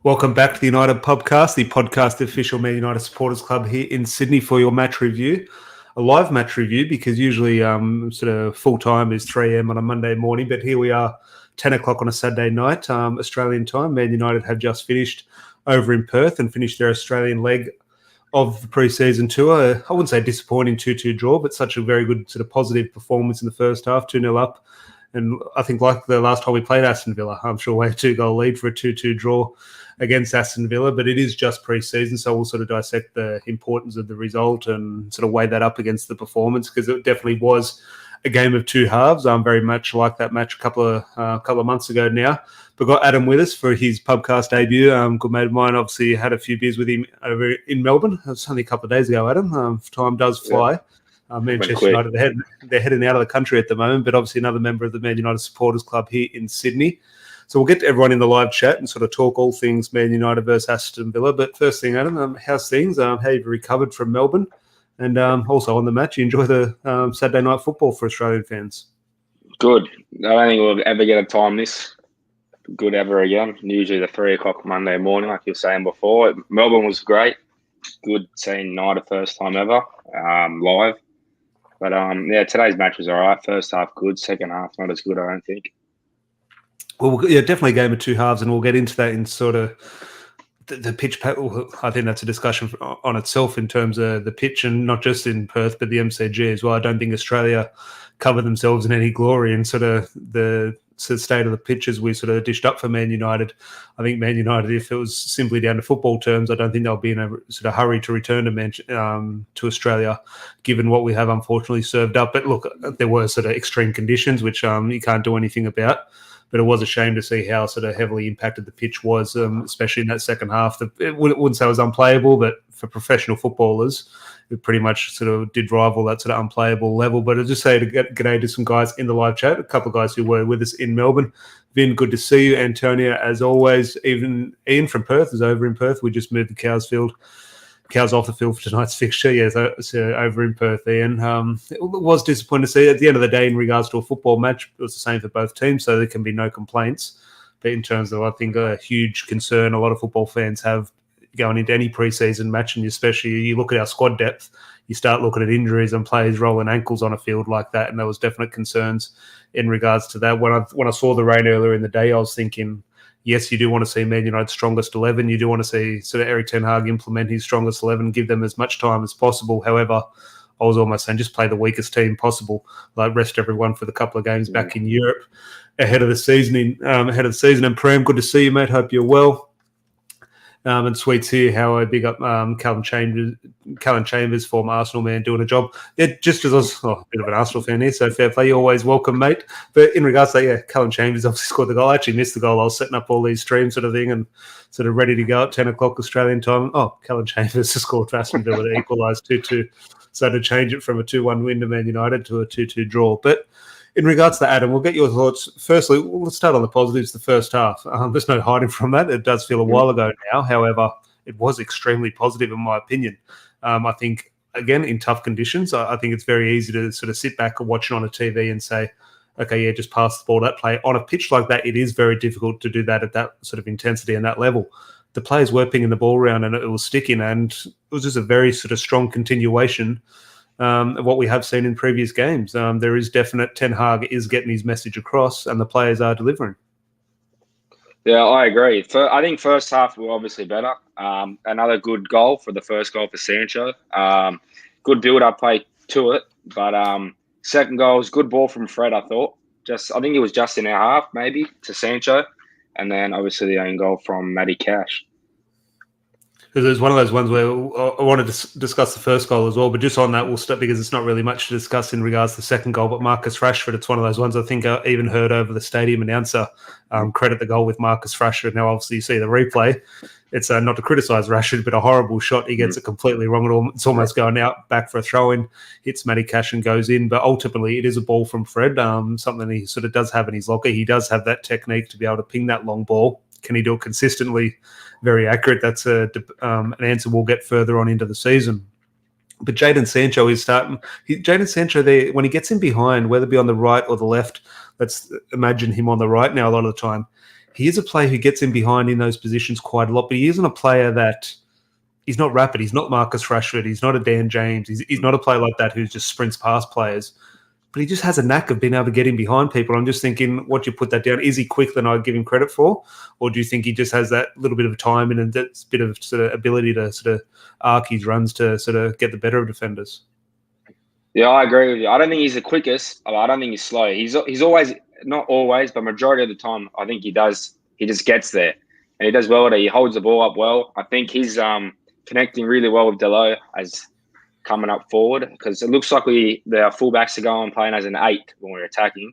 Welcome back to the United Podcast, the podcast official Man United Supporters Club here in Sydney for your match review. A live match review because usually sort of full time is 3 a.m. on a Monday morning, but here we are 10 o'clock on a Saturday night, Australian time. Man United have just finished over in Perth and finished their Australian leg of the preseason tour. I wouldn't say disappointing 2-2 draw, but such a very good sort of positive performance in the first half, 2-0 up. And I think like the last time we played Aston Villa, I'm sure we're a 2-goal lead for a 2-2 draw against Aston Villa, but it is just pre-season, so we'll sort of dissect the importance of the result and sort of weigh that up against the performance, because it definitely was a game of two halves. I'm very much like that match a couple of months ago now. But got Adam with us for his pubcast debut. Good mate of mine. Obviously had a few beers with him over in Melbourne. It was only a couple of days ago, Adam. Time does fly. Manchester United, they're heading out of the country at the moment, but obviously another member of the Man United Supporters Club here in Sydney. So we'll get to everyone in the live chat and sort of talk all things Man United versus Aston Villa. But first thing, Adam, how's things? How have you recovered from Melbourne? And also on the match, you enjoy the Saturday night football for Australian fans? Good. I don't think we'll ever get a time this good ever again. Usually the 3 o'clock Monday morning, like you were saying before. Melbourne was great. Good seeing United first time ever live. But today's match was all right. First half good, second half not as good, I don't think. Well, yeah, definitely a game of two halves, and we'll get into that in sort of the pitch. I think that's a discussion on itself in terms of the pitch, and not just in Perth, but the MCG as well. I don't think Australia cover themselves in any glory in sort of the state of the pitches we sort of dished up for Man United. I think Man United, if it was simply down to football terms, I don't think they'll be in a sort of hurry to return to Australia, given what we have unfortunately served up. But look, there were sort of extreme conditions, which you can't do anything about. But it was a shame to see how sort of heavily impacted the pitch was, especially in that second half. It wouldn't say it was unplayable, but for professional footballers, it pretty much sort of did rival that sort of unplayable level. But I'll just say to get g'day to some guys in the live chat, a couple of guys who were with us in Melbourne. Vin, good to see you. Antonia, as always. Even Ian from Perth is over in Perth. We just moved the Cows off the field for tonight's fixture. Yeah, so over in Perth, Ian. It was disappointing to see. At the end of the day, in regards to a football match, it was the same for both teams, so there can be no complaints. But in terms of, I think, a huge concern a lot of football fans have going into any preseason match, and especially you look at our squad depth, you start looking at injuries and players rolling ankles on a field like that, and there was definite concerns in regards to that. When I saw the rain earlier in the day, I was thinking, yes, you do want to see Man United's strongest 11. You do want to see sort of Erik ten Hag implement his strongest 11, give them as much time as possible. However, I was almost saying just play the weakest team possible, like rest everyone for the couple of games back in Europe ahead of the season. And Prem, good to see you, mate. Hope you're well. And Sweets here, how I big up Callum Chambers, former Arsenal man, doing a job. Yeah, just as I was a bit of an Arsenal fan here, so fair play. You're always welcome, mate. But in regards to that, yeah, Callum Chambers obviously scored the goal. I actually missed the goal. I was setting up all these streams sort of thing and sort of ready to go at 10 o'clock Australian time. Oh, Callum Chambers has scored for Aston Villa to equalise 2-2. So to change it from a 2-1 win to Man United to a 2-2 draw. But in regards to Adam, we'll get your thoughts. Firstly, let's start on the positives, the first half. There's no hiding from that. It does feel a while ago now. However, it was extremely positive in my opinion. I think, again, in tough conditions, I think it's very easy to sort of sit back and watch it on a TV and say, okay, yeah, just pass the ball, that play. On a pitch like that, it is very difficult to do that at that sort of intensity and that level. The players were pinging the ball around and it was sticking, and it was just a very sort of strong continuation of what we have seen in previous games. There is definite Ten Hag is getting his message across and the players are delivering. Yeah, I agree. I think first half we were obviously better. Another good goal for the first goal for Sancho. Good build-up play to it. But second goal was good ball from Fred, I thought. I think it was just in our half, maybe, to Sancho. And then obviously the own goal from Matty Cash. Because it's one of those ones where I wanted to discuss the first goal as well, but just on that, we'll start because it's not really much to discuss in regards to the second goal. But Marcus Rashford, it's one of those ones I think I even heard over the stadium announcer credit the goal with Marcus Rashford. Now, obviously, you see the replay. It's not to criticise Rashford, but a horrible shot. He gets it completely wrong. It's almost going out back for a throw-in, hits Matty Cash and goes in. But ultimately, it is a ball from Fred, something he sort of does have in his locker. He does have that technique to be able to ping that long ball. Can he do it consistently? Very accurate. That's an answer we'll get further on into the season. But Jaden Sancho is starting. Jaden Sancho, there when he gets in behind, whether it be on the right or the left, let's imagine him on the right now a lot of the time. he is a player who gets in behind in those positions quite a lot, but he isn't a player that he's not rapid. He's not Marcus Rashford. He's not a Dan James. He's not a player like that who just sprints past players. But he just has a knack of being able to get in behind people. I'm just thinking, what do you put that down? Is he quicker than I give him credit for? Or do you think he just has that little bit of time and that bit of sort of ability to sort of arc his runs to sort of get the better of defenders? Yeah, I agree with you. I don't think he's the quickest. I don't think he's slow. He's always, not always, but majority of the time, I think he does. He just gets there, and he does well. He holds the ball up well. I think he's connecting really well with Delo as coming up forward, because it looks like the fullbacks are going playing as an 8 when we're attacking.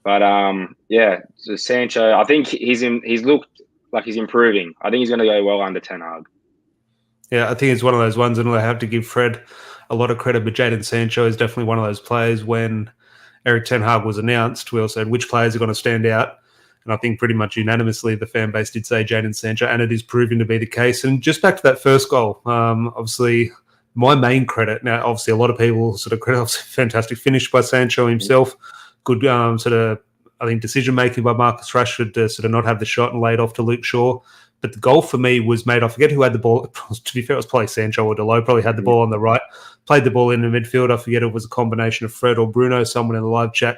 But so Sancho, I think he's looked like he's improving. I think he's going to go well under Ten Hag. Yeah, I think it's one of those ones, and I have to give Fred a lot of credit, but Jaden Sancho is definitely one of those players. When Eric Ten Hag was announced, we all said which players are going to stand out. And I think pretty much unanimously the fan base did say Jaden Sancho, and it is proving to be the case. And just back to that first goal, obviously my main credit, now obviously a lot of people sort of credit, fantastic finish by Sancho himself, good sort of, I think, decision-making by Marcus Rashford to sort of not have the shot and lay it off to Luke Shaw. But the goal for me was made, I forget who had the ball. To be fair, it was probably Sancho or Delo, probably had the ball on the right, played the ball in the midfield. I forget if it was a combination of Fred or Bruno, someone in the live chat.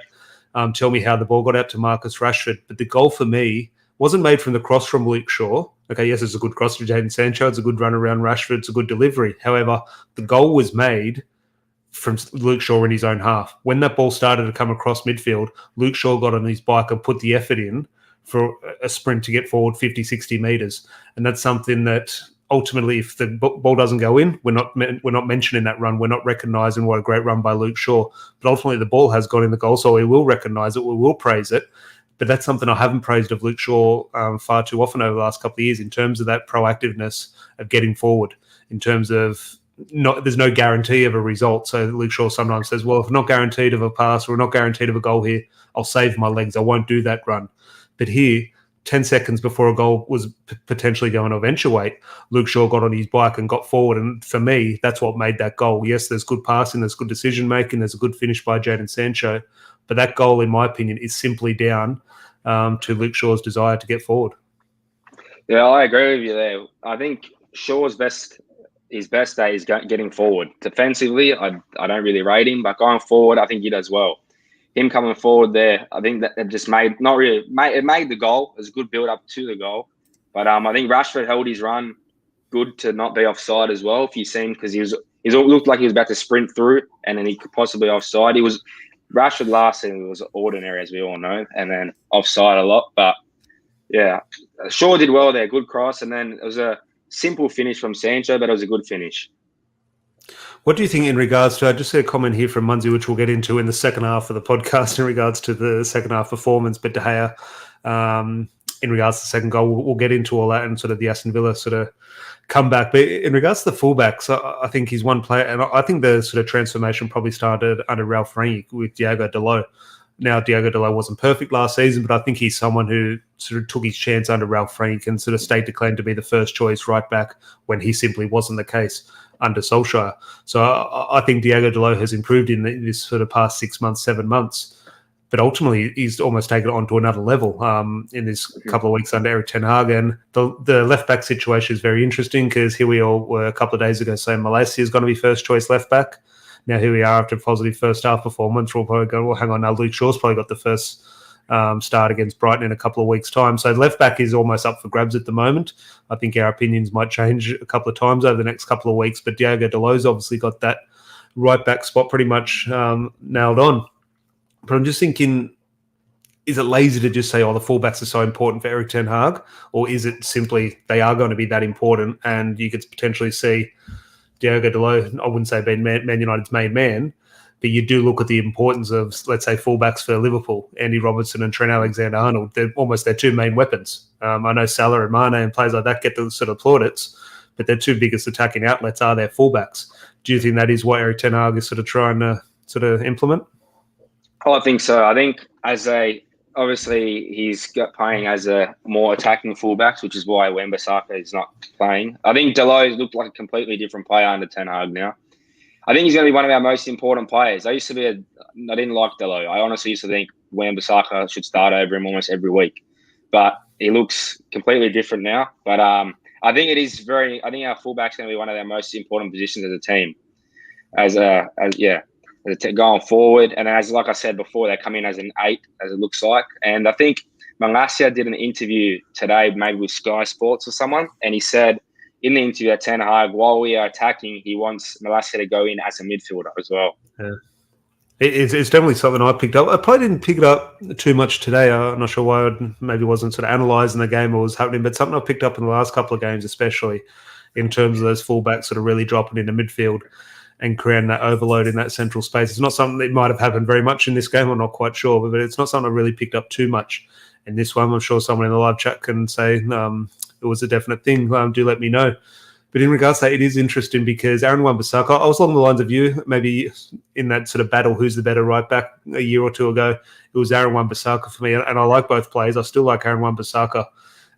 Tell me how the ball got out to Marcus Rashford. But the goal for me wasn't made from the cross from Luke Shaw. Okay, yes, it's a good cross to Jaden Sancho. It's a good run around Rashford. It's a good delivery. However, the goal was made from Luke Shaw in his own half. When that ball started to come across midfield, Luke Shaw got on his bike and put the effort in for a sprint to get forward 50, 60 metres. And that's something that ultimately, if the ball doesn't go in, we're not mentioning that run. We're not recognising what a great run by Luke Shaw. But ultimately, the ball has gone in the goal, so we will recognise it. We will praise it. But that's something I haven't praised of Luke Shaw far too often over the last couple of years in terms of that proactiveness of getting forward, in terms of there's no guarantee of a result. So Luke Shaw sometimes says, well, if I'm not guaranteed of a pass or not guaranteed of a goal here, I'll save my legs. I won't do that run. But here, 10 seconds before a goal was potentially going to eventuate, Luke Shaw got on his bike and got forward. And for me, that's what made that goal. Yes, there's good passing, there's good decision-making, there's a good finish by Jaden Sancho. But that goal, in my opinion, is simply down to Luke Shaw's desire to get forward. Yeah, I agree with you there. I think Shaw's his best day is getting forward. Defensively, I don't really rate him, but going forward, I think he does well. Him coming forward there, I think that it just made the goal. It was a good build up to the goal. But I think Rashford held his run good to not be offside as well. If you seen, because he looked like he was about to sprint through, and then he could possibly offside. Rashford last season was ordinary, as we all know, and then offside a lot. But yeah, Shaw did well there. Good cross, and then it was a simple finish from Sancho, but it was a good finish. What do you think in regards to, I just see a comment here from Munzi, which we'll get into in the second half of the podcast in regards to the second half performance, but De Gea, in regards to the second goal, we'll get into all that and sort of the Aston Villa sort of comeback. But in regards to the fullbacks, I think he's one player, and I think the sort of transformation probably started under Ralph Rangnick with Diogo Dalot. Now, Diogo Dalot wasn't perfect last season, but I think he's someone who sort of took his chance under Ralph Rangnick and sort of stayed to claim to be the first choice right back when he simply wasn't the case under Solskjaer. So I think Diogo Dalot has improved in this sort of past 6 months, 7 months. But ultimately, he's almost taken it on to another level in this couple of weeks under Eric Ten Hag. And the left-back situation is very interesting because here we all were a couple of days ago saying Malaysia is going to be first-choice left-back. Now here we are after a positive first-half performance. We'll probably go, well, hang on now, Luke Shaw's probably got the first start against Brighton in a couple of weeks' time. So left-back is almost up for grabs at the moment. I think our opinions might change a couple of times over the next couple of weeks. But Diogo Dalot's obviously got that right-back spot pretty much nailed on. But I'm just thinking, is it lazy to just say, the fullbacks are so important for Eric Ten Hag? Or is it simply they are going to be that important and you could potentially see Diogo Dalot, I wouldn't say being Man United's main man, but you do look at the importance of, let's say, fullbacks for Liverpool, Andy Robertson and Trent Alexander-Arnold. They're almost their two main weapons. I know Salah and Mane and players like that get the sort of plaudits, but their two biggest attacking outlets are their fullbacks. Do you think that is what Eric Ten Hag is sort of trying to sort of implement? Oh, I think so. I think obviously he's got playing as a more attacking fullbacks, which is why Wan-Bissaka is not playing. I think Dalot looked like a completely different player under Ten Hag now. I think he's going to be one of our most important players. I didn't like Dalot. I honestly used to think Wan-Bissaka should start over him almost every week. But he looks completely different now. But I think it is very. I think our fullback's going to be one of our most important positions as a team. Going forward, and as like I said before, they come in as an 8, as it looks like. And I think Malacia did an interview today, maybe with Sky Sports or someone, and he said in the interview at Ten Hag, while we are attacking, he wants Malacia to go in as a midfielder as well. Yeah. It's definitely something I picked up. I probably didn't pick it up too much today. I'm not sure why. I maybe wasn't sort of analysing the game or what was happening, but something I picked up in the last couple of games, especially in terms of those fullbacks sort of really dropping into midfield and creating that overload in that central space. It's not something that might have happened very much in this game. I'm not quite sure, but it's not something I really picked up too much in this one. I'm sure someone in the live chat can say it was a definite thing. Do let me know. But in regards to that, it is interesting because Aaron Wan-Bissaka, I was along the lines of you, maybe in that sort of battle, who's the better right back a year or two ago. It was Aaron Wan-Bissaka for me, and I like both players. I still like Aaron Wan-Bissaka.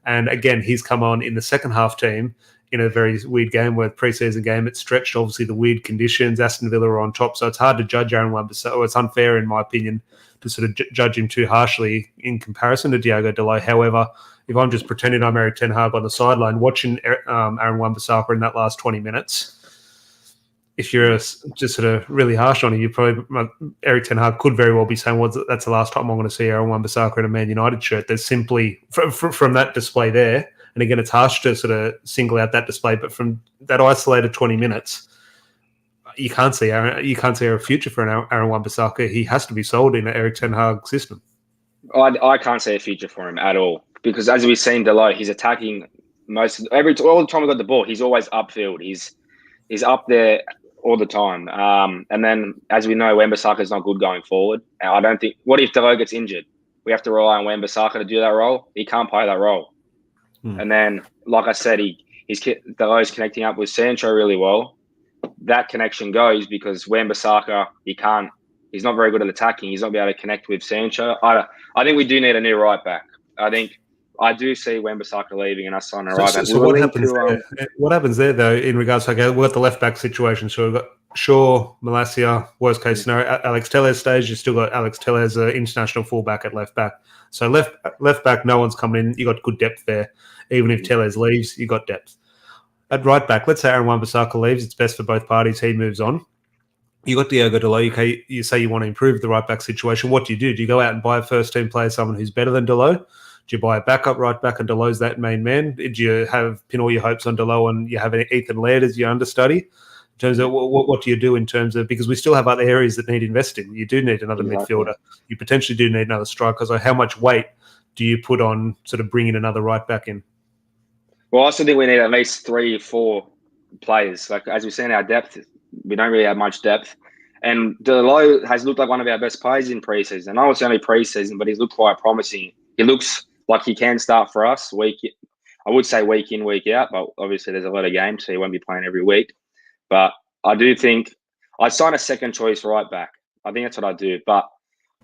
And again, he's come on in the second half team in a very weird game where preseason game, it's stretched, obviously, the weird conditions. Aston Villa are on top, so it's hard to judge Aaron Wan-Bissaka. It's unfair, in my opinion, to sort of judge him too harshly in comparison to Diogo Dalot. However, if I'm just pretending I'm Eric Ten Hag on the sideline watching Aaron Wan-Bissaka in that last 20 minutes, if you're just sort of really harsh on him, you probably Eric Ten Hag could very well be saying, "Well, that's the last time I'm going to see Aaron Wan-Bissaka in a Man United shirt." There's simply from that display there, and again, it's harsh to sort of single out that display, but from that isolated 20 minutes, you can't see a future for an Aaron Wan-Bissaka. He has to be sold in an Eric Ten Hag system. I can't see a future for him at all because, as we've seen Dalot, he's attacking all the time we got the ball. He's always upfield. He's up there all the time. And then, as we know, Wan-Bissaka is not good going forward. And I don't think. What if Dalot gets injured? We have to rely on Wan-Bissaka to do that role. He can't play that role. And then, like I said, Dalot's connecting up with Sancho really well. That connection goes because Wan-Bissaka, he's not very good at attacking. He's not be able to connect with Sancho. I think we do need a new right back. I do see Wan-Bissaka leaving and us signing a right back. So what happens there? What happens there, though, in regards to, we've got the left back situation. So we've got Shaw, Malacia, worst case scenario. Alex Tellez stage, you've still got Alex Tellez, international fullback at left back. So left back, no one's coming in. You got good depth there. Even if Tellez leaves, you got depth. At right back, let's say Aaron Wan-Bissaka leaves. It's best for both parties. He moves on. You got Diogo Dalot. You say you want to improve the right back situation. What do? Do you go out and buy a first team player, someone who's better than Dalot? Do you buy a backup right back and Dalot's that main man? Do you pin all your hopes on Dalot and you have Ethan Laird as your understudy? In terms of what do you do in terms of, because we still have other areas that need investing. You do need another midfielder. You potentially do need another striker. So how much weight do you put on sort of bringing another right back in? Well, I also think we need at least 3 or 4 players. Like, as we've seen, our depth, we don't really have much depth. And Dalot has looked like one of our best players in preseason. I know it's only preseason, but he's looked quite promising. He looks like he can start for us I would say week in, week out, but obviously there's a lot of games, so he won't be playing every week. But I do think I'd sign a second choice right back. I think that's what I do. But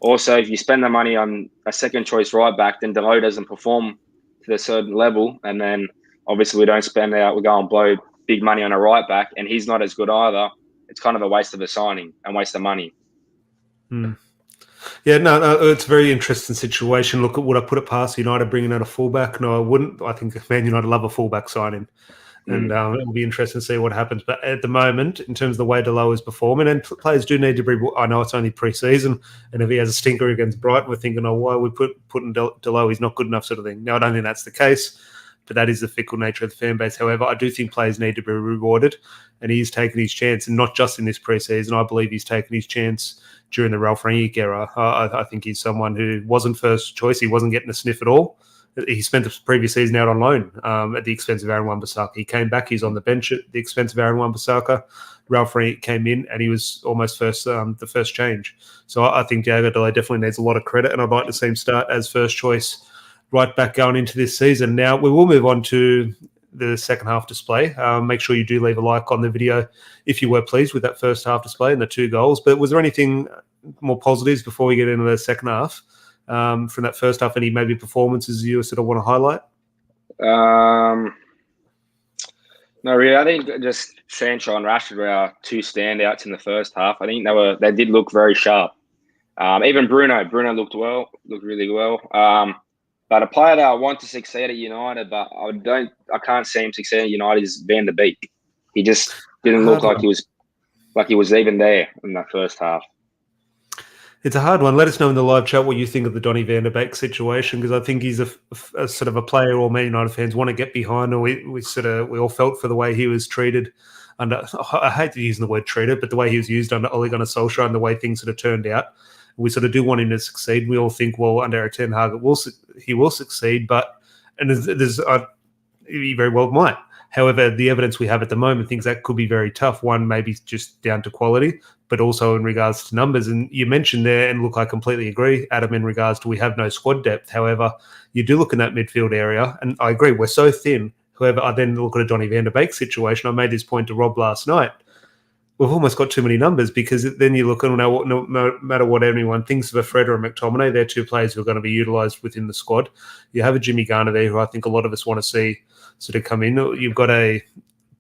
also, if you spend the money on a second choice right back, then Dalot doesn't perform to a certain level, and then obviously we don't spend out. We go and blow big money on a right back, and he's not as good either. It's kind of a waste of a signing and waste of money. Yeah, no, it's a very interesting situation. Look, would I put it past United bringing out a fullback? No, I wouldn't. I think Man United love a fullback signing. And it'll be interesting to see what happens. But at the moment, in terms of the way Dalot is performing, and players do need to be, I know it's only pre-season, and if he has a stinker against Brighton, we're thinking, why are we putting Dalot? He's not good enough, sort of thing. Now, I don't think that's the case, but that is the fickle nature of the fan base. However, I do think players need to be rewarded, and he's taken his chance, and not just in this pre-season. I believe he's taken his chance during the Ralph Rangnick era. I think he's someone who wasn't first choice. He wasn't getting a sniff at all. He spent the previous season out on loan at the expense of Aaron Wan-Bissaka. He came back. He's on the bench at the expense of Aaron Wan-Bissaka. Ralph Rangnick came in, and he was almost the first change. So I think Diogo Dalot definitely needs a lot of credit, and I'd like to see him start as first choice right back going into this season. Now, we will move on to the second half display. Make sure you do leave a like on the video if you were pleased with that first half display and the 2 goals. But was there anything more positives before we get into the second half? From that first half, any maybe performances you sort of want to highlight? No, really. I think just Sancho and Rashford were our 2 standouts in the first half. I think they did look very sharp. Even Bruno looked really well. But a player that I want to succeed at United, but I can't see him succeed at United is Van der Beek. He just didn't look Hard like one. he was even there in that first half. It's a hard one. Let us know in the live chat what you think of the Donny van der Beek situation, because I think he's a sort of a player all Man United fans want to get behind. Or we all felt for the way he was treated under. I hate to use the word treated, but the way he was used under Ole Gunnar Solskjaer and the way things sort of turned out. We sort of do want him to succeed. We all think, well, under Eric Ten Hag, he will succeed, he very well might. However, the evidence we have at the moment thinks that could be very tough. One, maybe just down to quality, but also in regards to numbers. And you mentioned there, and look, I completely agree, Adam, in regards to we have no squad depth. However, you do look in that midfield area, and I agree, we're so thin. However, I then look at a Donny van der Beek situation. I made this point to Rob last night. We've almost got too many numbers, because then you look at no matter what anyone thinks of a Fred or a McTominay, they're two players who are going to be utilised within the squad. You have a Jimmy Garner there, who I think a lot of us want to see sort of come in. You've got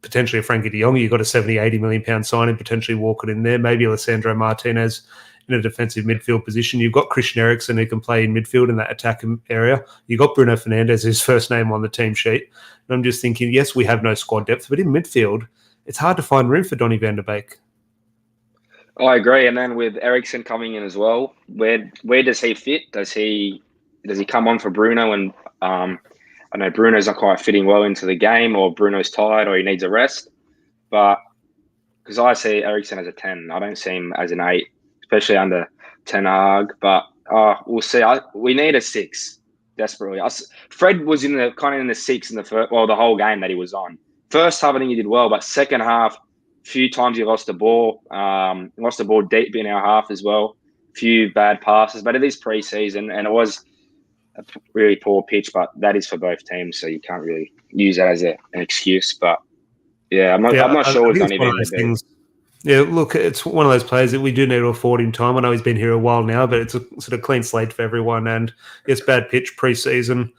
potentially a Frankie de Jong. You've got a 70, 80 million pound signing, potentially walking in there. Maybe Alessandro Martinez in a defensive midfield position. You've got Christian Eriksen who can play in midfield in that attacking area. You've got Bruno Fernandes, his first name on the team sheet. And I'm just thinking, yes, we have no squad depth, but in midfield, it's hard to find room for Donny van der Beek. I agree. And then with Eriksen coming in as well, where does he fit? Does he come on for Bruno? And I know Bruno's not quite fitting well into the game, or Bruno's tired, or he needs a rest. But because I see Eriksen as a 10, I don't see him as an 8, especially under Ten Hag. But we'll see. We need a 6 desperately. Fred was in the 6 in the first, the whole game that he was on. First half, I think he did well, but second half, few times he lost the ball. Lost the ball deep in our half as well. Few bad passes, but it is pre-season, and it was a really poor pitch. But that is for both teams, so you can't really use that as an excuse. But yeah, I'm not sure with Donny van der Beek. Yeah, look, it's one of those players that we do need to afford him time. I know he's been here a while now, but it's a sort of clean slate for everyone. And it's bad pitch pre-season.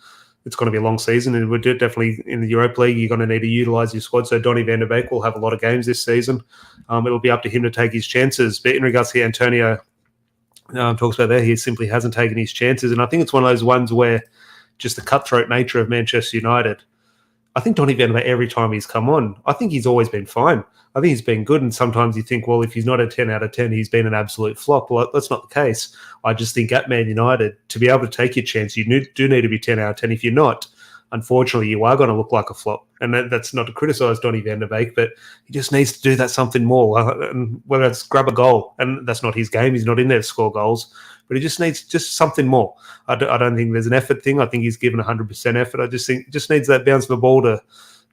It's going to be a long season, and we're definitely in the Europa League. You're going to need to utilise your squad. So Donny van der Beek will have a lot of games this season. It'll be up to him to take his chances. But in regards to Antonio talks about there, he simply hasn't taken his chances. And I think it's one of those ones where just the cutthroat nature of Manchester United, I think Donny van der Beek, every time he's come on, I think he's always been fine. I think he's been good, and sometimes you think, well, if he's not a 10 out of 10, he's been an absolute flop. Well, that's not the case. I just think at Man United, to be able to take your chance, you do need to be 10 out of 10. If you're not, unfortunately, you are going to look like a flop. And that's not to criticise Donny van der Beek, but he just needs to do that something more, and whether it's grab a goal. And that's not his game. He's not in there to score goals, but he just needs just something more. I don't think there's an effort thing. I think he's given 100% effort. I just think he just needs that bounce of the ball to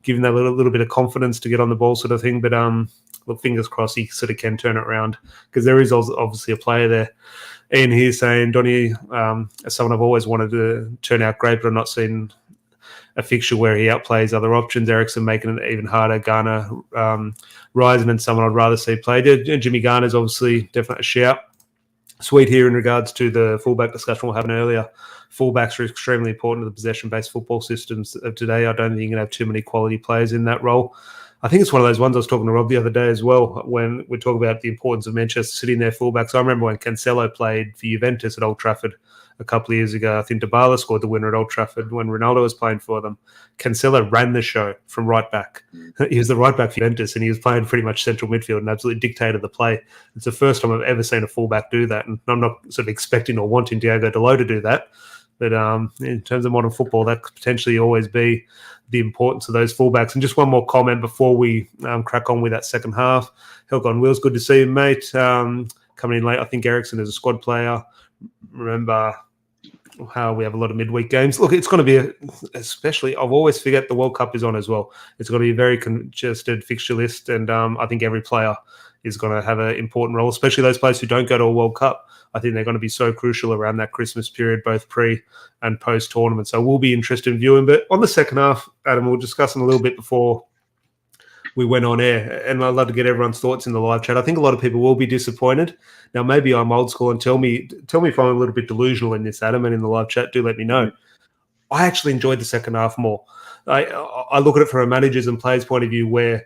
give him that little bit of confidence to get on the ball sort of thing. But look, fingers crossed he sort of can turn it around, because there is obviously a player there. Ian here saying, Donny, as someone I've always wanted to turn out great, but I've not seen a fixture where he outplays other options. Eriksen making it even harder. Garner rising, and someone I'd rather see play. Jimmy Garner's obviously definitely a shout. Sweet here in regards to the fullback discussion we're having earlier. Fullbacks are extremely important to the possession-based football systems of today. I don't think you can have too many quality players in that role. I think it's one of those ones I was talking to Rob the other day as well, when we talk about the importance of Manchester City in their fullbacks. I remember when Cancelo played for Juventus at Old Trafford a couple of years ago. I think Dybala scored the winner at Old Trafford when Ronaldo was playing for them. Cancelo ran the show from right back. He was the right back for Juventus, and he was playing pretty much central midfield and absolutely dictated the play. It's the first time I've ever seen a fullback do that, and I'm not sort of expecting or wanting Diogo Dalot to do that. But in terms of modern football, that could potentially always be the importance of those fullbacks. And just one more comment before we crack on with that second half. Helg on Wheels, good to see you, mate. Coming in late, I think Eriksen is a squad player. Remember how we have a lot of midweek games. Look, it's going to be, especially, I've always forget the World Cup is on as well. It's going to be a very congested fixture list, and I think every player is going to have an important role, especially those players who don't go to a World Cup. I think they're going to be so crucial around that Christmas period, both pre and post tournament. So we'll be interested in viewing. But on the second half, Adam, we'll discuss them a little bit before we went on air, and I'd love to get everyone's thoughts in the live chat. I think a lot of people will be disappointed. Now, maybe I'm old school, and tell me if I'm a little bit delusional in this, Adam, and in the live chat, do let me know. I actually enjoyed the second half more. I look at it from a manager's and players' point of view, where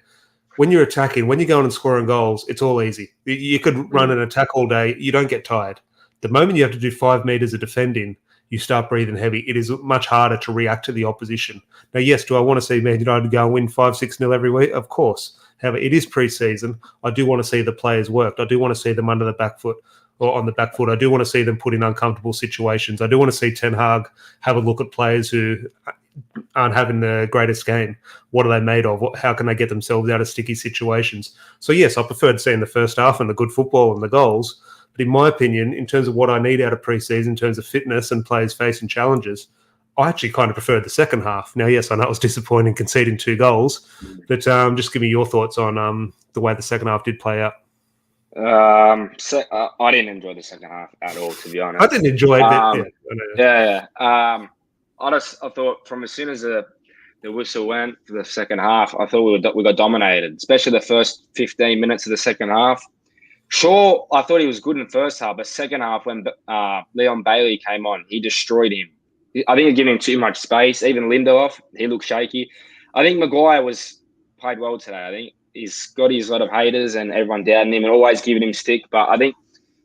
when you're attacking, when you're going and scoring goals, it's all easy. You could run an attack all day. You don't get tired. The moment you have to do 5 meters of defending, you start breathing heavy, it is much harder to react to the opposition. Now, yes, do I want to see Man United go and win 5-6-0 every week? Of course. However, it is pre-season. I do want to see the players worked. I do want to see them under the back foot or on the back foot. I do want to see them put in uncomfortable situations. I do want to see Ten Hag have a look at players who aren't having the greatest game. What are they made of? How can they get themselves out of sticky situations? So, yes, I preferred seeing the first half and the good football and the goals. But in my opinion, in terms of what I need out of pre-season, in terms of fitness and players facing challenges, I actually kind of preferred the second half. Now, yes, I know it was disappointing conceding 2 goals, but just give me your thoughts on the way the second half did play out. I didn't enjoy the second half at all, to be honest. I didn't enjoy it. I thought from as soon as the whistle went for the second half, I thought we got dominated, especially the first 15 minutes of the second half. Sure, I thought he was good in the first half, but second half when Leon Bailey came on, he destroyed him. I think he gave him too much space. Even Lindelof, he looked shaky. I think Maguire played well today. I think he's got his lot of haters and everyone doubting him and always giving him stick. But I think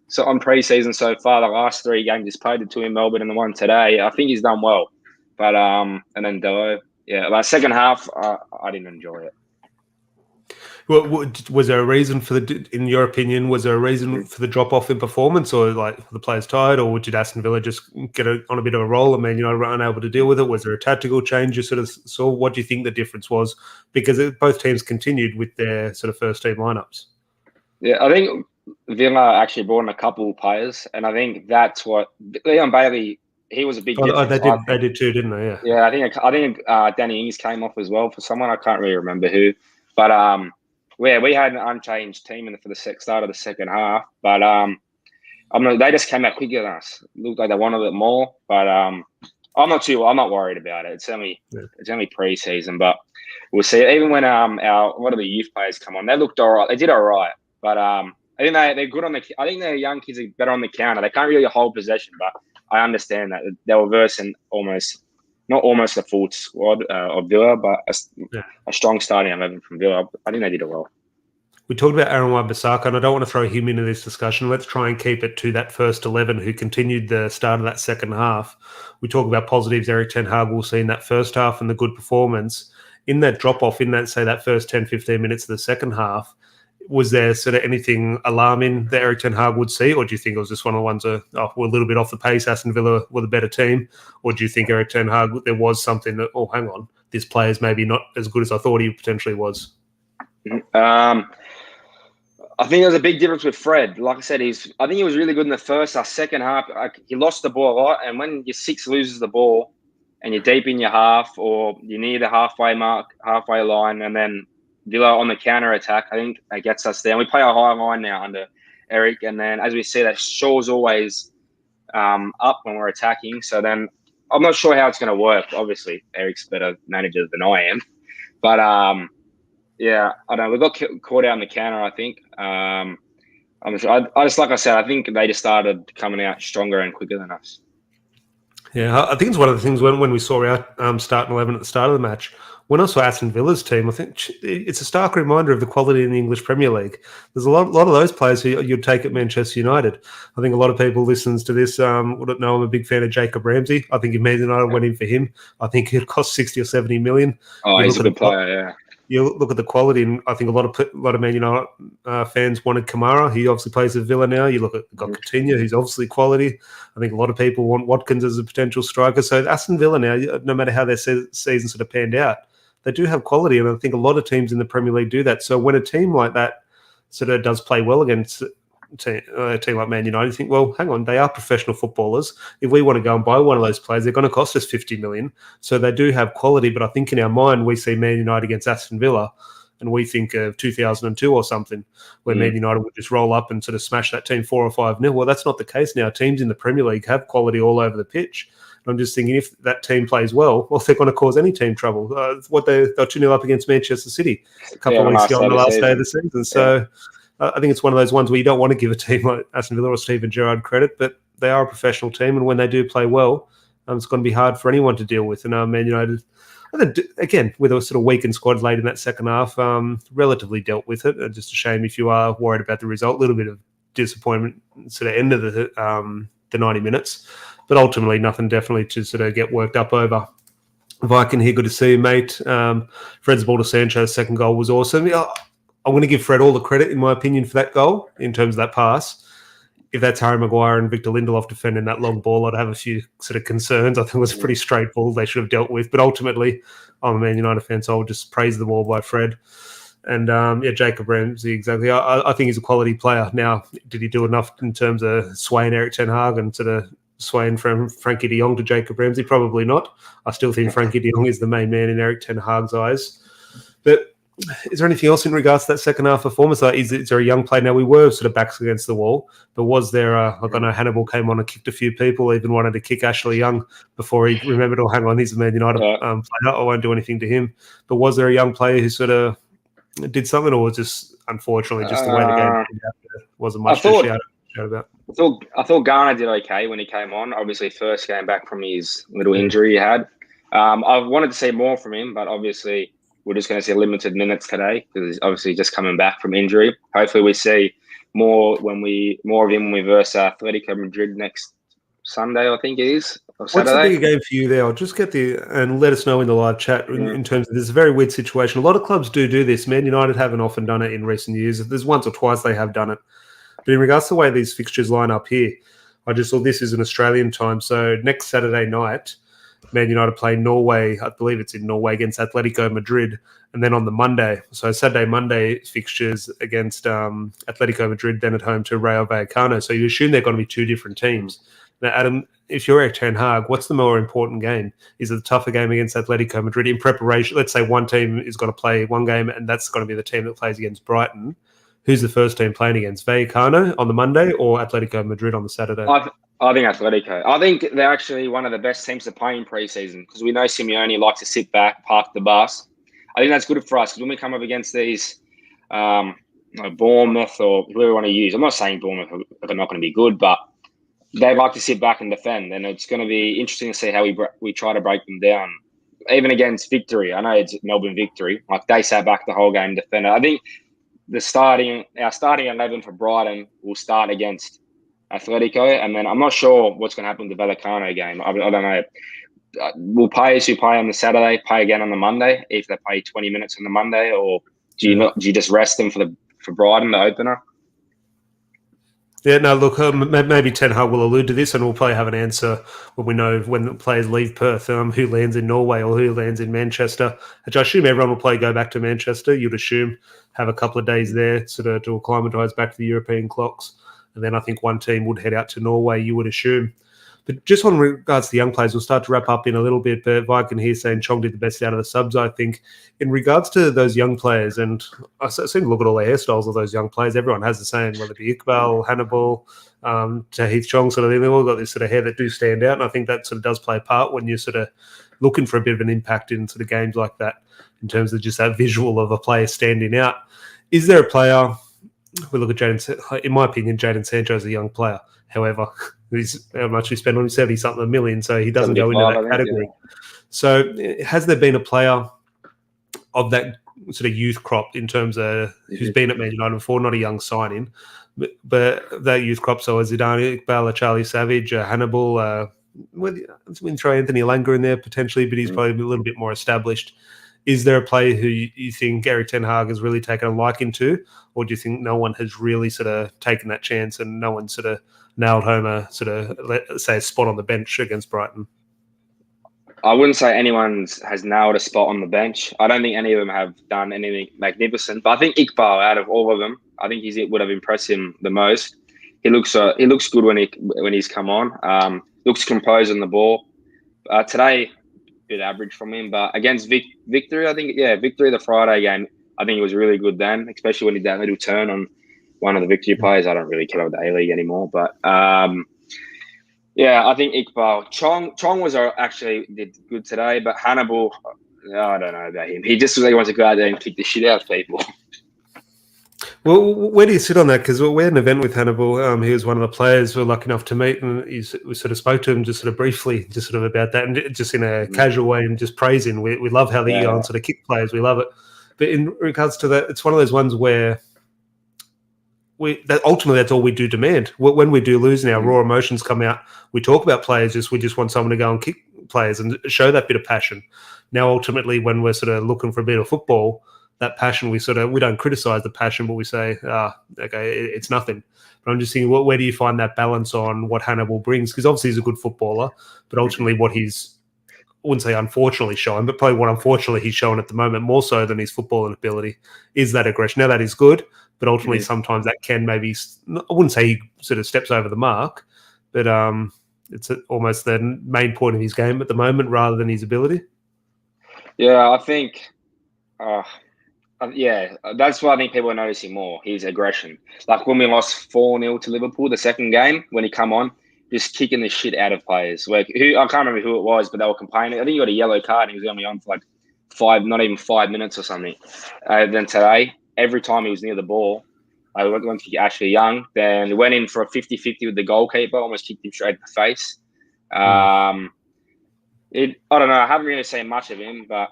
so on pre-season so far, the last 3 games he's played, the 2 in Melbourne and the one today, I think he's done well. But and then Delo, like second half, I didn't enjoy it. Well, was there a reason in your opinion, was there a reason for the drop off in performance, or like the players tired, or did Aston Villa just get on a bit of a roll and Man United were unable to deal with it? Was there a tactical change you sort of saw? What do you think the difference was? Because both teams continued with their sort of first team lineups. Yeah, I think Villa actually brought in a couple of players, and I think that's what Leon Bailey. He was a big difference. They did too, didn't they? Yeah. I think Danny Ings came off as well for someone. I can't really remember who, but we had an unchanged team for the start of the second half, but they just came out quicker than us. It looked like they wanted it more, but I'm not worried about it. It's only pre-season, but we'll see. Even when a lot of the youth players come on, they looked all right. They did all right, but I think they're good on the. I think their young kids are better on the counter. They can't really hold possession, but I understand that they were versing not almost a full squad of Villa, but a strong starting 11 from Villa. I think they did it well. We talked about Aaron Wan-Bissaka, and I don't want to throw him into this discussion. Let's try and keep it to that first 11 who continued the start of that second half. We talk about positives Erik ten Hag will see in that first half and the good performance. In that drop-off, in that first 10, 15 minutes of the second half, was there sort of anything alarming that Erik ten Hag would see, or do you think it was just one of the ones we're a little bit off the pace, Aston Villa were the better team, or do you think Erik ten Hag, there was something that, hang on, this player's maybe not as good as I thought he potentially was? I think there's a big difference with Fred. Like I said, I think he was really good in the first. Second half, he lost the ball a lot, and when your 6 loses the ball and you're deep in your half or you're near the halfway line, and then Villa on the counter attack, I think that gets us there. And we play a high line now under Eric, and then as we see, that Shaw's always up when we're attacking. So then I'm not sure how it's going to work. Obviously, Eric's better manager than I am, but I don't know. We got caught out on the counter, I think. I just like I said, I think they just started coming out stronger and quicker than us. Yeah, I think it's one of the things when we saw our starting 11 at the start of the match. When I saw Aston Villa's team, I think it's a stark reminder of the quality in the English Premier League. There's a lot of those players who you'd take at Manchester United. I think a lot of people listens to this wouldn't know I'm a big fan of Jacob Ramsey. I think if Man United went in for him, I think it cost 60 or 70 million. Oh, he's a good player, yeah. You look at the quality, and I think a lot of Man United fans wanted Kamara. He obviously plays at Villa now. You look at Coutinho, who's obviously quality. I think a lot of people want Watkins as a potential striker. So Aston Villa now, no matter how their season sort of panned out, they do have quality, and I think a lot of teams in the Premier League do that. So when a team like that sort of does play well against a team like Man United, you think, well, hang on, they are professional footballers. If we want to go and buy one of those players, they're going to cost us 50 million. So they do have quality, but I think in our mind, we see Man United against Aston Villa, and we think of 2002 or something, where Man United would just roll up and sort of smash that team 4 or 5-0. Well, that's not the case now. Teams in the Premier League have quality all over the pitch. I'm just thinking if that team plays well, they're going to cause any team trouble. They're 2-0 up against Manchester City a couple of weeks ago on the last day of the season. So I think it's one of those ones where you don't want to give a team like Aston Villa or Steven Gerrard credit, but they are a professional team, and when they do play well, it's going to be hard for anyone to deal with. And Man United, again, with a sort of weakened squad late in that second half, relatively dealt with it. Just a shame if you are worried about the result. A little bit of disappointment sort of end of the 90 minutes. But ultimately, nothing definitely to sort of get worked up over. Viking here, good to see you, mate. Fred's ball to Sancho's second goal was awesome. Yeah, I'm going to give Fred all the credit, in my opinion, for that goal in terms of that pass. If that's Harry Maguire and Victor Lindelof defending that long ball, I'd have a few sort of concerns. I think it was a pretty straight ball they should have dealt with. But ultimately, I'm a Man United fan, so I'll just praise the ball by Fred. And Jacob Ramsey, exactly. I think he's a quality player. Now, did he do enough in terms of swaying Eric Ten Hag and sort of swaying from Frankie de Jong to Jacob Ramsey? Probably not. I still think Frankie de Jong is the main man in Eric Ten Hag's eyes. But is there anything else in regards to that second half performance? Is there a young player? Now, we were sort of backs against the wall, but was there, I know Hannibal came on and kicked a few people, even wanted to kick Ashley Young before he remembered, hang on, he's a Man United player. I won't do anything to him. But was there a young player who sort of did something, or was just, unfortunately, just the way the game wasn't much to shout about? I thought Garner did okay when he came on. Obviously, first game back from his little injury he had. I wanted to see more from him, but obviously we're just going to see limited minutes today because he's obviously just coming back from injury. Hopefully, we see more of him when we verse Atletico Madrid next Sunday, I think it is. Or Saturday. What's the bigger game for you there? I'll just get and let us know in the live chat in terms of this. Is a very weird situation. A lot of clubs do this. Man United haven't often done it in recent years. There's once or twice they have done it. But in regards to the way these fixtures line up here, I just thought this is an Australian time. So next Saturday night, Man United play Norway. I believe it's in Norway against Atletico Madrid. And then on the Monday, so Monday fixtures against Atletico Madrid, then at home to Rayo Vallecano. So you assume they're going to be two different teams. Now, Adam, if you're Eric Ten Hag, what's the more important game? Is it the tougher game against Atletico Madrid in preparation? Let's say one team is going to play one game and that's going to be the team that plays against Brighton. Who's the first team playing against? Vallecano on the Monday or Atletico Madrid on the Saturday? I think Atletico. I think they're actually one of the best teams to play in pre-season because we know Simeone likes to sit back, park the bus. I think that's good for us because when we come up against these Bournemouth or whoever we want to use, I'm not saying Bournemouth are not going to be good, but they like to sit back and defend, and it's going to be interesting to see how we try to break them down. Even against Victory, I know it's Melbourne Victory, like they sat back the whole game defended. I think our starting 11 for Brighton will start against Atletico, and then I'm not sure what's going to happen with the Vallecano game. I don't know. Will players who play on the Saturday play again on the Monday if they play 20 minutes on the Monday, or do you just rest them for Brighton, the opener? Yeah, no, look, maybe Ten Hag will allude to this and we'll probably have an answer when we know when the players leave Perth, who lands in Norway or who lands in Manchester. Which I assume everyone will probably go back to Manchester. You'd assume have a couple of days there sort of to acclimatise back to the European clocks. And then I think one team would head out to Norway, you would assume. But just on regards to the young players, we'll start to wrap up in a little bit. But Viking here saying Chong did the best out of the subs, I think. In regards to those young players, and I seem to look at all the hairstyles of those young players, everyone has the same, whether it be Iqbal, Hannibal, Tahith Chong, sort of thing. They've all got this sort of hair that do stand out. And I think that sort of does play a part when you're sort of looking for a bit of an impact in sort of games like that, in terms of just that visual of a player standing out. Is there a player... We look at Jaden. In my opinion, Jaden Sancho is a young player. However, how much we spend on him, 70-something million, so he doesn't go into that category. Yeah. So has there been a player of that sort of youth crop in terms of who's been at Man United before, not a young signing, but that youth crop, so a Zidane, Iqbal, a Charlie Savage, a Hannibal, we can throw Anthony Elanga in there potentially, but he's probably a little bit more established. Is there a player who you think Eric Ten Hag has really taken a liking to, or do you think no one has really sort of taken that chance and no one sort of nailed home a sort of, let's say, a spot on the bench against Brighton? I wouldn't say anyone has nailed a spot on the bench. I don't think any of them have done anything magnificent, but I think Iqbal, out of all of them, I think he would have impressed him the most. He looks good when he's come on. Looks composed on the ball. Today, bit average from him, but against Victory, I think, Victory, the Friday game, I think it was really good then, especially when he did that little turn on one of the Victory players. I don't really care about the A-League anymore, but I think Iqbal. Chong was actually did good today, but Hannibal, I don't know about him. He just wants to go out there and kick the shit out of people. Well, where do you sit on that? Because we had an event with Hannibal. He was one of the players we were lucky enough to meet, and we sort of spoke to him just sort of briefly, just sort of about that, and just in a casual way, and just praising. We love how they go and sort of kick players. We love it. But in regards to that, it's one of those ones where ultimately that's all we do demand. When we do lose and our raw emotions come out, we talk about players. We just want someone to go and kick players and show that bit of passion. Now, ultimately, when we're sort of looking for a bit of football, that passion, we don't criticize the passion, but we say, okay, it's nothing. But I'm just thinking, where do you find that balance on what Hannibal brings? Because obviously he's a good footballer, but ultimately what he's, I wouldn't say unfortunately shown, but probably what unfortunately he's shown at the moment, more so than his footballing ability, is that aggression. Now that is good, but ultimately sometimes that can maybe, I wouldn't say he sort of steps over the mark, but it's almost the main point of his game at the moment rather than his ability. Yeah, I think, that's what I think people are noticing more, his aggression. Like when we lost 4-0 to Liverpool, the second game, when he come on, just kicking the shit out of players. Like I can't remember who it was, but they were complaining. I think he got a yellow card and he was only on for like not even 5 minutes or something. Then today, every time he was near the ball, I went to kick Ashley Young, then went in for a 50-50 with the goalkeeper, almost kicked him straight in the face. I don't know. I haven't really seen much of him, but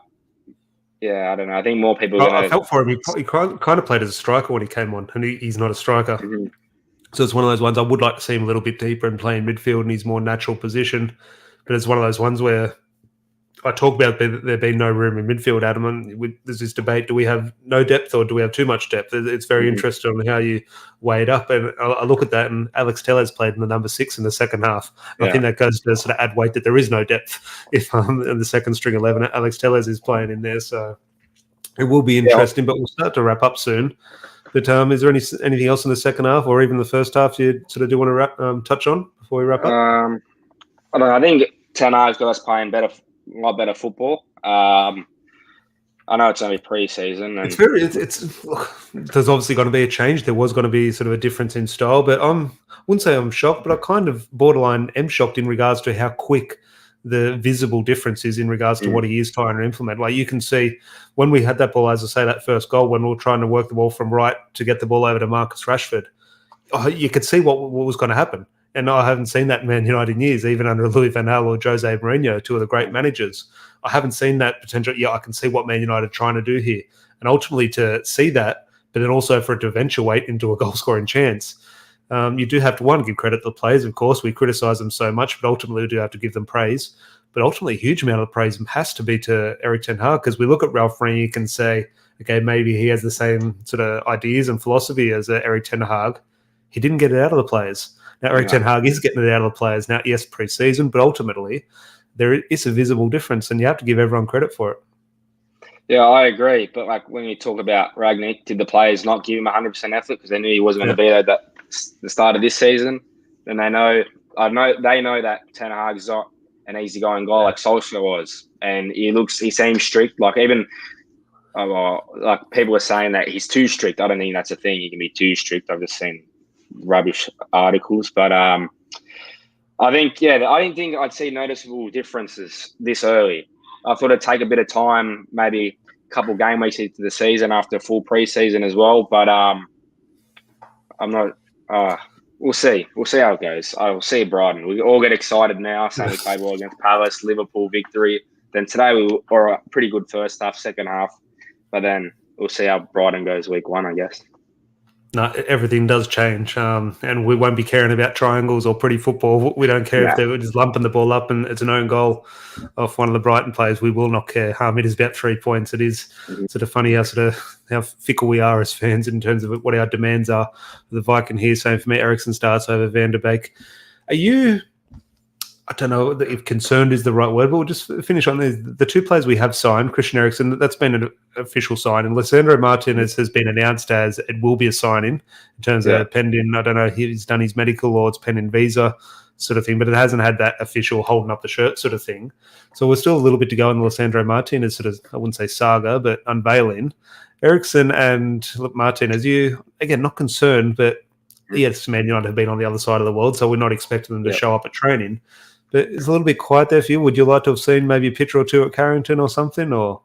yeah, I don't know. I think more people are going to... I felt for him. He kind of played as a striker when he came on, and he's not a striker. Mm-hmm. So it's one of those ones I would like to see him a little bit deeper and play in midfield in his more natural position. But it's one of those ones where I talk about there being no room in midfield, Adam, and there's this debate, do we have no depth or do we have too much depth? It's very interesting on how you weigh it up. And I look at that, and Alex Tellez played in the number 6 in the second half. Yeah. I think that goes to sort of add weight that there is no depth if in the second string 11, Alex Tellez is playing in there. So it will be interesting, but we'll start to wrap up soon. But is there anything else in the second half or even the first half you sort of do want to touch on before we wrap up? I don't know. I think Ten Hag's got us playing a lot better football. I know it's only pre-season. And there's obviously going to be a change. There was going to be sort of a difference in style, but I wouldn't say I'm shocked, but I kind of borderline am shocked in regards to how quick the visible difference is in regards to what he is trying to implement. Like you can see when we had that ball, as I say, that first goal, when we were trying to work the ball from right to get the ball over to Marcus Rashford, you could see what was going to happen. And I haven't seen that Man United in years, even under Louis van Gaal or Jose Mourinho, two of the great managers. I haven't seen that potential. Yeah, I can see what Man United are trying to do here. And ultimately to see that, but then also for it to eventuate into a goal-scoring chance, you do have to, give credit to the players, of course. We criticise them so much, but ultimately we do have to give them praise. But ultimately, a huge amount of praise has to be to Erik ten Hag, because we look at Ralph Rangnick and say, okay, maybe he has the same sort of ideas and philosophy as Erik ten Hag. He didn't get it out of the players. Now, Erik ten Hag is getting it out of the players. Now, yes, pre-season, but ultimately, there is a visible difference, and you have to give everyone credit for it. Yeah, I agree. But like when you talk about Rangnick, did the players not give him 100% effort because they knew he wasn't going to be there at the start of this season? Then they know that Ten Hag's not an easygoing guy like Solskjaer was, and he seems strict. Like even like people are saying that he's too strict. I don't think that's a thing. He can be too strict. I've just seen rubbish articles, but I didn't think I'd see noticeable differences this early. I thought it'd take a bit of time, maybe a couple game weeks into the season after full pre-season as well. But I'm not. We'll see. We'll see how it goes. I'll see Brighton. We all get excited now. Saying we played well against Palace, Liverpool victory. Then today we were a pretty good first half, second half. But then we'll see how Brighton goes week 1, I guess. No, everything does change, and we won't be caring about triangles or pretty football. We don't care if they're just lumping the ball up and it's an own goal off one of the Brighton players. We will not care. It is about 3 points. It is sort of funny how fickle we are as fans in terms of what our demands are. The Viking here saying for me, Eriksen starts over Van der Beek. Are you? I don't know if concerned is the right word, but we'll just finish on the 2 players we have signed. Christian Eriksen, that's been an official sign, and Lisandro Martinez has been announced as it will be a signing in terms of pending. I don't know, he's done his medical or it's pending visa sort of thing, but it hasn't had that official holding up the shirt sort of thing. So we're still a little bit to go in the Lisandro Martinez sort of, I wouldn't say saga, but unveiling. Eriksen and Martinez, you, again, not concerned, but yes, Man United have been on the other side of the world, so we're not expecting them to show up at training. But it's a little bit quiet there for you. Would you like to have seen maybe a picture or two at Carrington or something? Or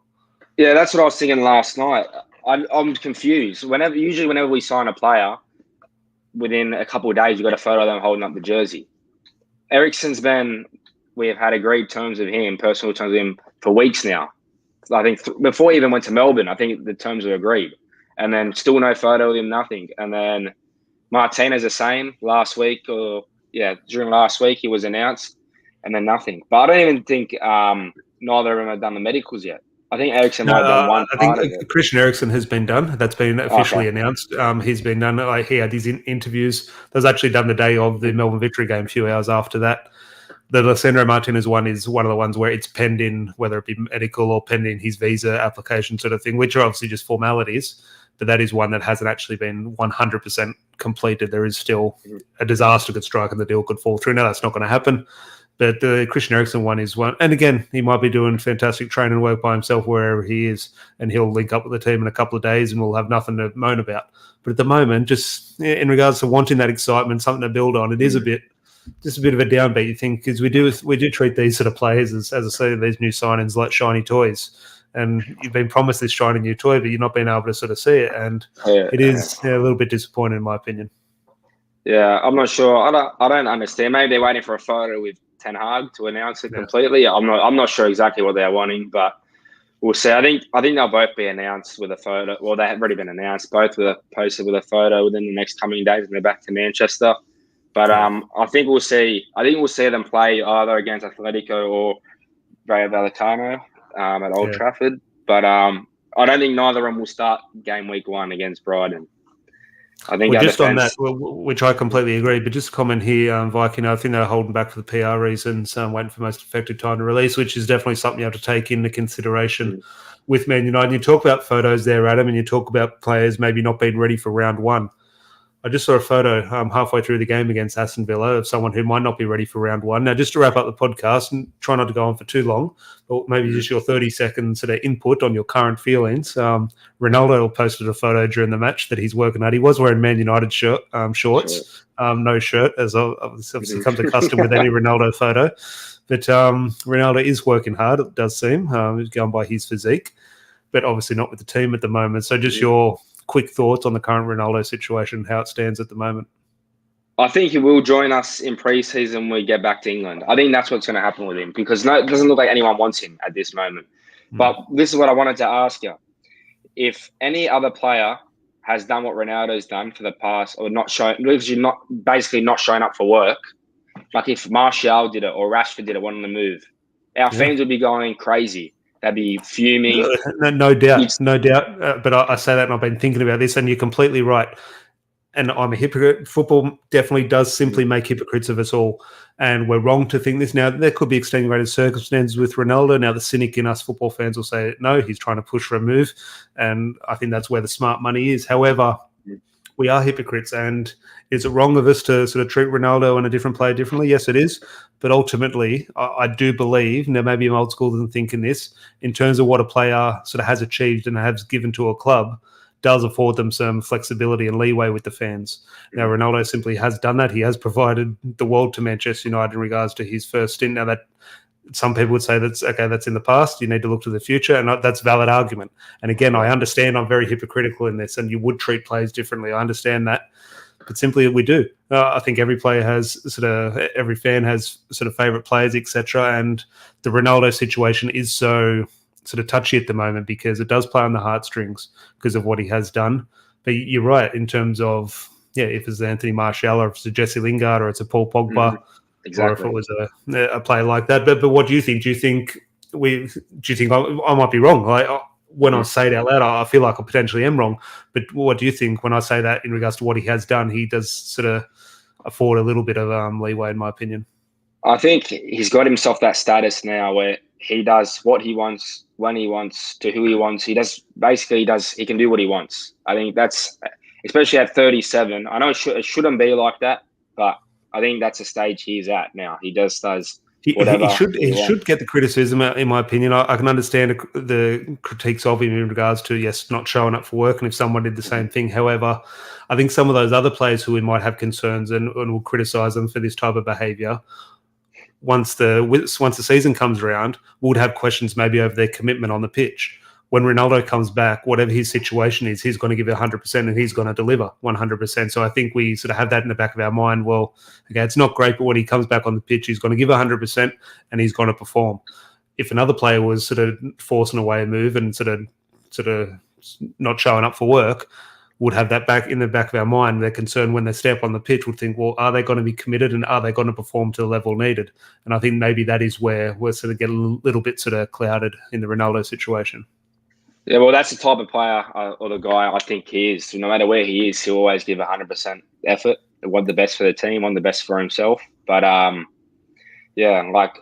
yeah, that's what I was thinking last night. I'm confused. Usually whenever we sign a player, within a couple of days, you've got a photo of them holding up the jersey. Eriksen's we have had agreed terms of him, personal terms of him, for weeks now. I think before he even went to Melbourne, I think the terms were agreed. And then still no photo of him, nothing. And then Martinez the same last week, during last week he was announced, and then nothing. But I don't even think neither of them have done the medicals yet. I think Ericsson might have done one I think part of it. Christian Eriksen has been done. That's been officially Okay. announced. He's been done. He had his interviews. That was actually done the day of the Melbourne Victory game, a few hours after that. The Lissandro Martinez one is one of the ones where it's pending, whether it be medical or pending his visa application sort of thing, which are obviously just formalities. But that is one that hasn't actually been 100% completed. There is still a disaster could strike and the deal could fall through. Now, that's not going to happen. But the Christian Eriksen one is one. And again, he might be doing fantastic training work by himself wherever he is, and he'll link up with the team in a couple of days and we'll have nothing to moan about. But at the moment, just in regards to wanting that excitement, something to build on, it is a bit of a downbeat, you think, because we do treat these sort of players as I say, these new signings like shiny toys. And you've been promised this shiny new toy, but you're not being able to sort of see it. And it is a little bit disappointing, in my opinion. Yeah, I'm not sure. I don't understand. Maybe they're waiting for a photo with Ten Hag to announce it completely. I'm not sure exactly what they're wanting, but we'll see. I think they'll both be announced with a photo. Well, they have already been announced, both posted with a photo within the next coming days when they're back to Manchester. But I think we'll see. I think we'll see them play either against Atletico or Rayo Vallecano at Old Trafford. But I don't think neither of them will start game week 1 against Brighton. I think just on that, which I completely agree, but just a comment here, Viking, I think they're holding back for the PR reasons, waiting for most effective time to release, which is definitely something you have to take into consideration with Man United. You talk about photos there, Adam, and you talk about players maybe not being ready for round 1. I just saw a photo halfway through the game against Aston Villa of someone who might not be ready for round 1. Now, just to wrap up the podcast and try not to go on for too long, but maybe just your 30-second sort of input on your current feelings. Ronaldo posted a photo during the match that he's working at. He was wearing Man United shorts, no shirt, as obviously comes accustomed with any Ronaldo photo. But Ronaldo is working hard, it does seem. He's going by his physique, but obviously not with the team at the moment. So just your quick thoughts on the current Ronaldo situation, how it stands at the moment. I think he will join us in pre-season when we get back to England. I think that's what's going to happen with him because it doesn't look like anyone wants him at this moment. But this is what I wanted to ask you. If any other player has done what Ronaldo's done for the past or not showing up for work, like if Martial did it or Rashford did it, wanting to move, our fans would be going crazy. They'd be fuming. No doubt. But I say that and I've been thinking about this and you're completely right. And I'm a hypocrite. Football definitely does simply make hypocrites of us all. And we're wrong to think this. Now, there could be extenuated circumstances with Ronaldo. Now, the cynic in us football fans will say, no, he's trying to push for a move. And I think that's where the smart money is. However, we are hypocrites. And is it wrong of us to sort of treat Ronaldo and a different player differently? Yes, it is. But ultimately, I do believe, now maybe I'm old school than thinking this, in terms of what a player sort of has achieved and has given to a club, does afford them some flexibility and leeway with the fans. Now, Ronaldo simply has done that. He has provided the world to Manchester United in regards to his first stint. Now, that some people would say that's in the past. You need to look to the future, and that's a valid argument. And again, I understand I'm very hypocritical in this, and you would treat players differently. I understand that. But simply we do. I think every player has every fan has sort of favourite players, etc. And the Ronaldo situation is so sort of touchy at the moment because it does play on the heartstrings because of what he has done. But you're right in terms of, if it's Anthony Martial or if it's a Jesse Lingard or it's a Paul Pogba or if it was a player like that. But what do you think? Do you think I might be wrong? When I say it out loud, I feel like I potentially am wrong. But what do you think when I say that in regards to what he has done? He does sort of afford a little bit of leeway, in my opinion. I think he's got himself that status now where he does what he wants, when he wants, to who he wants. He can do what he wants. I think that's, especially at 37. I know it shouldn't be like that, but I think that's the stage he's at now. He does whatever. He should get the criticism, in my opinion. I can understand the critiques of him in regards to, not showing up for work, and if someone did the same thing. However, I think some of those other players who we might have concerns and will criticise them for this type of behaviour, once the season comes around, would have questions maybe over their commitment on the pitch. When Ronaldo comes back, whatever his situation is, he's going to give it 100% and he's going to deliver 100%. So I think we sort of have that in the back of our mind. Well, okay, it's not great, but when he comes back on the pitch, he's going to give 100% and he's going to perform. If another player was sort of forcing away a move and sort of not showing up for work, would have that back in the back of our mind. They're concerned when they step on the pitch, would think, well, are they going to be committed and are they going to perform to the level needed? And I think maybe that is where we're sort of get a little bit sort of clouded in the Ronaldo situation. Yeah, well, that's the type of player or the guy I think he is. No matter where he is, he'll always give 100% effort. Want the best for the team, want the best for himself. But yeah, like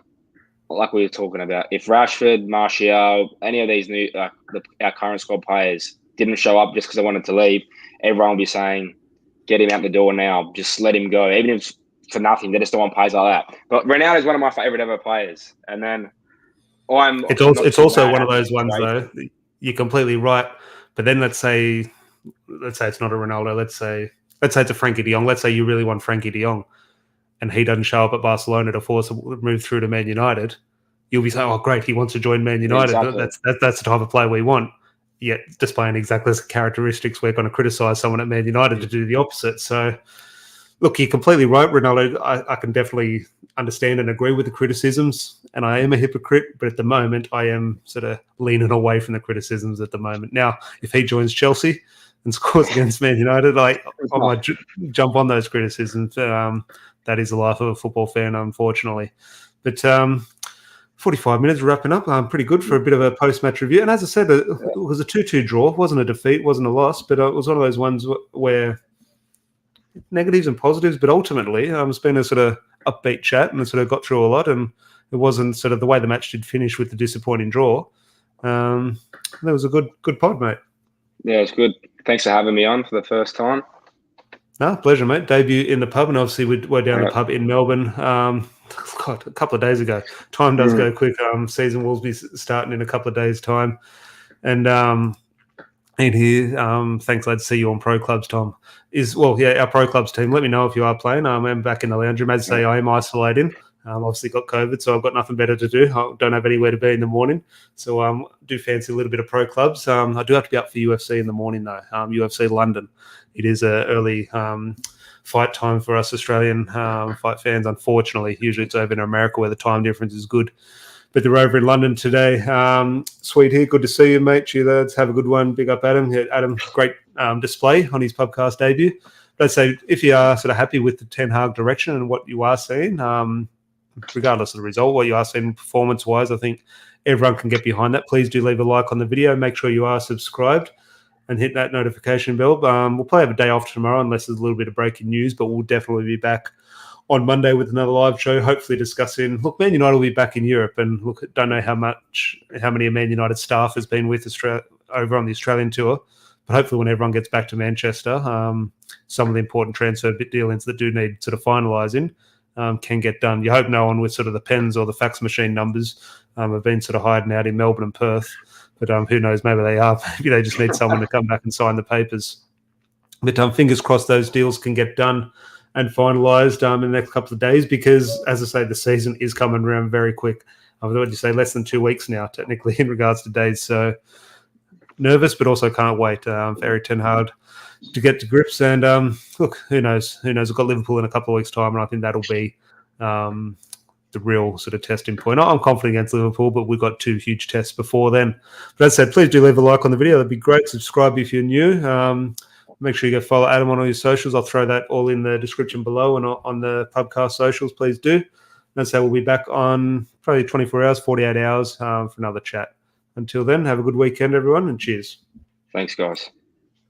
we were talking about, if Rashford, Martial, any of these new our current squad players didn't show up just because they wanted to leave, everyone will be saying, "Get him out the door now. Just let him go." Even if it's for nothing, they just don't want players like that. But Ronaldo is one of my favorite ever players, and then It's also one of those ones though. You're completely right. But then let's say it's not a Ronaldo. Let's say it's a Frankie de Jong. Let's say you really want Frankie de Jong, and he doesn't show up at Barcelona to force a move through to Man United. You'll be saying, "Oh, great, he wants to join Man United." Exactly. That's the type of player we want. Yet, displaying exactly the characteristics, we're going to criticise someone at Man United to do the opposite. So, look, you're completely right, Ronaldo. I can definitely understand and agree with the criticisms, and I am a hypocrite, but at the moment, I am sort of leaning away from the criticisms at the moment. Now, if he joins Chelsea and scores against Man United, I might jump on those criticisms. That is the life of a football fan, unfortunately. But 45 minutes wrapping up. Pretty good for a bit of a post-match review. And as I said, it was a 2-2 draw. It wasn't a defeat, wasn't a loss, but it was one of those ones where negatives and positives, but ultimately it's been a sort of upbeat chat and it sort of got through a lot, and it wasn't sort of the way the match did finish with the disappointing draw. That was a good pod, mate. Yeah, it's good. Thanks for having me on for the first time. No, pleasure, mate. Debut in the pub, and obviously we're down the pub in Melbourne a couple of days ago. Time does go quick. Season will be starting in a couple of days' time. And here, thanks, lads. See you on Pro Clubs, Tom. Our Pro Clubs team. Let me know if you are playing. I'm back in the lounge room. As I say, I am isolating. Obviously got COVID, so I've got nothing better to do. I don't have anywhere to be in the morning. So do fancy a little bit of Pro Clubs. I do have to be up for UFC in the morning, though. UFC London. It is an early fight time for us Australian fight fans, unfortunately. Usually it's over in America where the time difference is good. But they're over in London today. Sweet here. Good to see you, mate. You lads, have a good one. Big up Adam. Adam, great display on his podcast debut. But I'd say if you are sort of happy with the Ten Hag direction and what you are seeing, regardless of the result, what you are seeing performance-wise, I think everyone can get behind that. Please do leave a like on the video. Make sure you are subscribed and hit that notification bell. We'll probably have a day off tomorrow unless there's a little bit of breaking news, but we'll definitely be back on Monday with another live show, hopefully discussing, Man United will be back in Europe, and don't know how many Man United staff has been with Australia over on the Australian tour, but hopefully when everyone gets back to Manchester, some of the important transfer dealings that do need sort of finalising can get done. You hope no one with sort of the pens or the fax machine numbers have been sort of hiding out in Melbourne and Perth. But who knows, maybe they are. Maybe they just need someone to come back and sign the papers. But fingers crossed those deals can get done and finalised in the next couple of days because, as I say, the season is coming around very quick. What did you say? Less than 2 weeks now, technically, in regards to days. So nervous, but also can't wait. Very Ten Hag to get to grips. And look, who knows? We've got Liverpool in a couple of weeks' time, and I think that'll be the real sort of testing point. I'm confident against Liverpool, but we've got 2 huge tests before then. But as I said, please do leave a like on the video. That'd be great. Subscribe if you're new. Make sure you go follow Adam on all your socials. I'll throw that all in the description below and on the podcast socials. Please do. And so we'll be back on probably 24 hours, 48 hours for another chat. Until then, have a good weekend, everyone, and cheers. Thanks, guys.